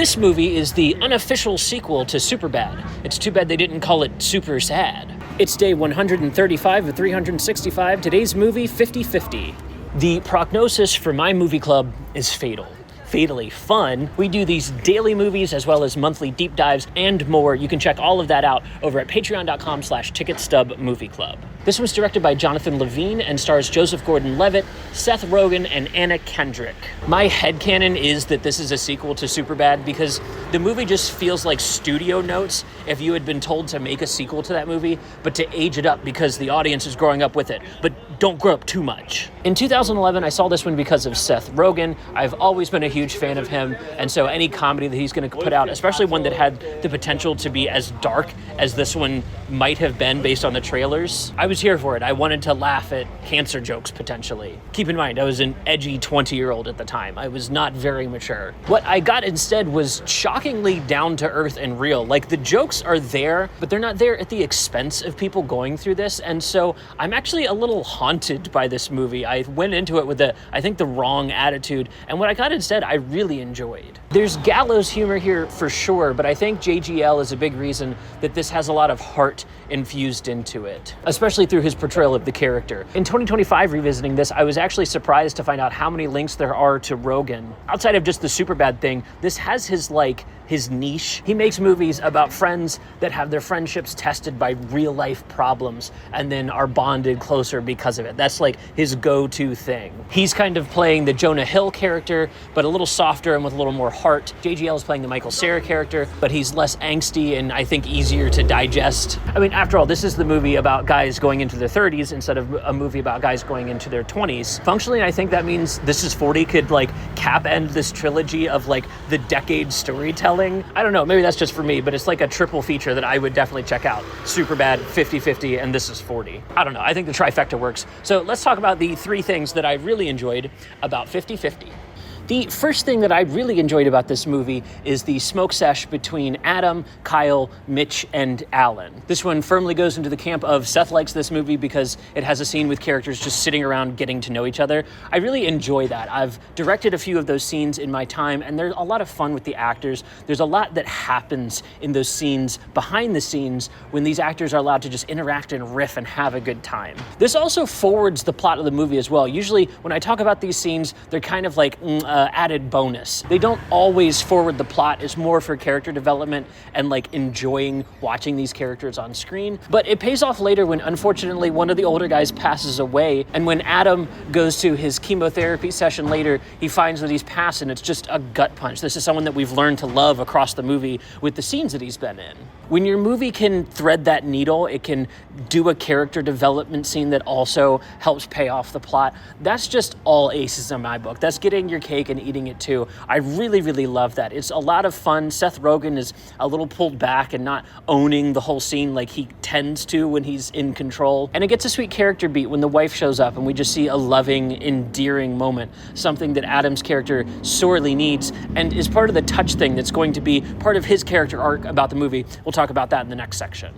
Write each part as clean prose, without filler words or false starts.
This movie is the unofficial sequel to Superbad. It's too bad they didn't call it Super Sad. It's day 135 of 365, today's movie 50/50. The prognosis for my movie club is fatal. Fatally fun. We do these daily movies as well as monthly deep dives and more. You can check all of that out over at patreon.com/ticketstubmovieclub. This was directed by Jonathan Levine and stars Joseph Gordon-Levitt, Seth Rogen, and Anna Kendrick. My headcanon is that this is a sequel to Superbad because the movie just feels like studio notes if you had been told to make a sequel to that movie, but to age it up because the audience is growing up with it. But don't grow up too much. In 2011, I saw this one because of Seth Rogen. I've always been a huge fan of him, and so any comedy that he's going to put out, especially one that had the potential to be as dark as this one might have been based on the trailers, I was here for it. I wanted to laugh at cancer jokes, potentially. Keep in mind, I was an edgy 20-year-old at the time. I was not very mature. What I got instead was shockingly down-to-earth and real. Like, the jokes are there, but they're not there at the expense of people going through this, and so I'm actually a little haunted by this movie. I went into it with the wrong attitude, and what I got instead, I really enjoyed. There's gallows humor here for sure, but I think JGL is a big reason that this has a lot of heart infused into it, especially through his portrayal of the character. In 2025, revisiting this, I was actually surprised to find out how many links there are to Rogen. Outside of just the Superbad thing, this has his niche. He makes movies about friends that have their friendships tested by real life problems and then are bonded closer because of it. That's like his go-to thing. He's kind of playing the Jonah Hill character, but a little softer and with a little more heart. JGL is playing the Michael Cera character, but he's less angsty and I think easier to digest. I mean, after all, this is the movie about guys going into their 30s instead of a movie about guys going into their 20s. Functionally, I think that means This Is 40 could cap end this trilogy of the decade storytelling. I don't know, maybe that's just for me, but it's like a triple feature that I would definitely check out. Superbad, 50/50, and This Is 40. I don't know, I think the trifecta works. So let's talk about the three things that I really enjoyed about 50/50. The first thing that I really enjoyed about this movie is the smoke sesh between Adam, Kyle, Mitch, and Alan. This one firmly goes into the camp of Seth likes this movie because it has a scene with characters just sitting around getting to know each other. I really enjoy that. I've directed a few of those scenes in my time, and there's a lot of fun with the actors. There's a lot that happens in those scenes behind the scenes when these actors are allowed to just interact and riff and have a good time. This also forwards the plot of the movie as well. Usually when I talk about these scenes, they're kind of added bonus. They don't always forward the plot. It's more for character development and enjoying watching these characters on screen. But it pays off later when, unfortunately, one of the older guys passes away, and when Adam goes to his chemotherapy session later, he finds that he's passed, and it's just a gut punch. This is someone that we've learned to love across the movie with the scenes that he's been in. When your movie can thread that needle, it can do a character development scene that also helps pay off the plot. That's just all aces in my book. That's getting your cake and eating it too. I really, really love that. It's a lot of fun. Seth Rogen is a little pulled back and not owning the whole scene like he tends to when he's in control. And it gets a sweet character beat when the wife shows up and we just see a loving, endearing moment, something that Adam's character sorely needs and is part of the touch thing that's going to be part of his character arc about the movie. We'll talk about that in the next section.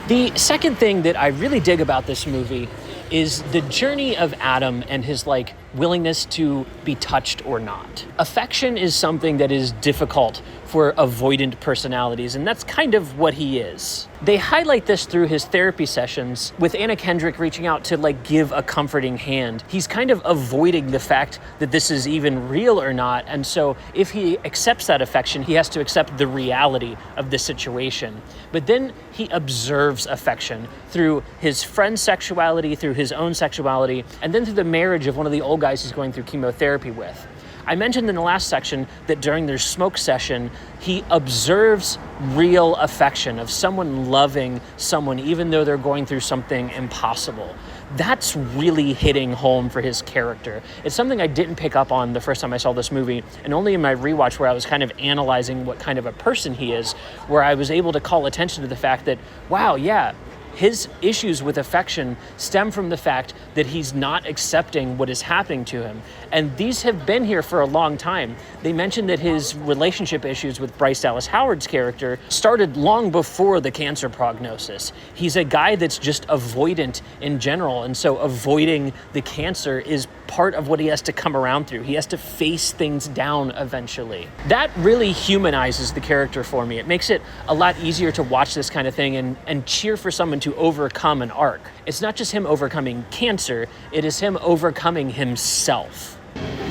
The second thing that I really dig about this movie is the journey of Adam and his willingness to be touched or not. Affection is something that is difficult for avoidant personalities, and that's kind of what he is. They highlight this through his therapy sessions with Anna Kendrick reaching out to give a comforting hand. He's kind of avoiding the fact that this is even real or not, and so if he accepts that affection, he has to accept the reality of the situation. But then he observes affection through his friend's sexuality, through his own sexuality, and then through the marriage of one of the old guys he's going through chemotherapy with. I mentioned in the last section that during their smoke session, he observes real affection of someone loving someone even though they're going through something impossible. That's really hitting home for his character. It's something I didn't pick up on the first time I saw this movie, and only in my rewatch where I was kind of analyzing what kind of a person he is, where I was able to call attention to the fact that, wow, yeah, his issues with affection stem from the fact that he's not accepting what is happening to him. And these have been here for a long time. They mentioned that his relationship issues with Bryce Dallas Howard's character started long before the cancer prognosis. He's a guy that's just avoidant in general, and so avoiding the cancer is part of what he has to come around through. He has to face things down eventually. That really humanizes the character for me. It makes it a lot easier to watch this kind of thing and cheer for someone to overcome an arc. It's not just him overcoming cancer, it is him overcoming himself.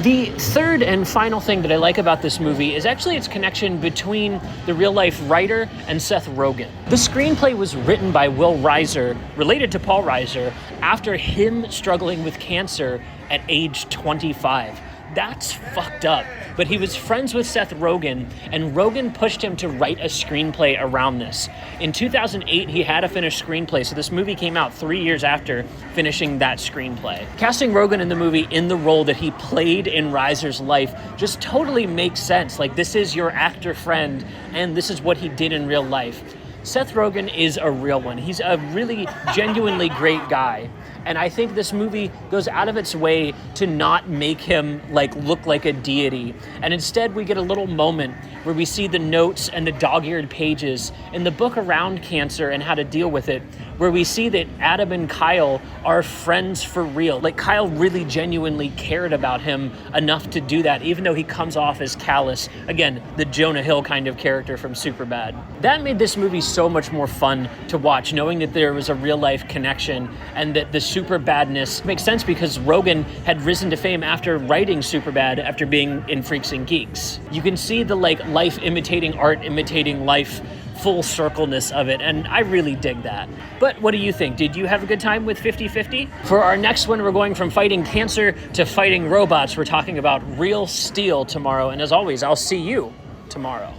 The third and final thing that I like about this movie is actually its connection between the real-life writer and Seth Rogen. The screenplay was written by Will Reiser, related to Paul Reiser, after him struggling with cancer at age 25. That's fucked up. But he was friends with Seth Rogen, and Rogen pushed him to write a screenplay around this. In 2008, he had a finished screenplay, so this movie came out 3 years after finishing that screenplay. Casting Rogen in the movie in the role that he played in Reiser's life just totally makes sense. Like, this is your actor friend, and this is what he did in real life. Seth Rogen is a real one. He's a really genuinely great guy. And I think this movie goes out of its way to not make him look like a deity. And instead we get a little moment where we see the notes and the dog-eared pages in the book around cancer and how to deal with it, where we see that Adam and Kyle are friends for real. Like, Kyle really genuinely cared about him enough to do that, even though he comes off as callous. Again, the Jonah Hill kind of character from Superbad. That made this movie so much more fun to watch, knowing that there was a real-life connection and that the Superbadness makes sense because Rogen had risen to fame after writing Superbad after being in Freaks and Geeks. You can see the life imitating art, imitating life, full circleness of it, and I really dig that. But what do you think? Did you have a good time with 50-50? For our next one, we're going from fighting cancer to fighting robots. We're talking about Real Steel tomorrow, and as always, I'll see you tomorrow.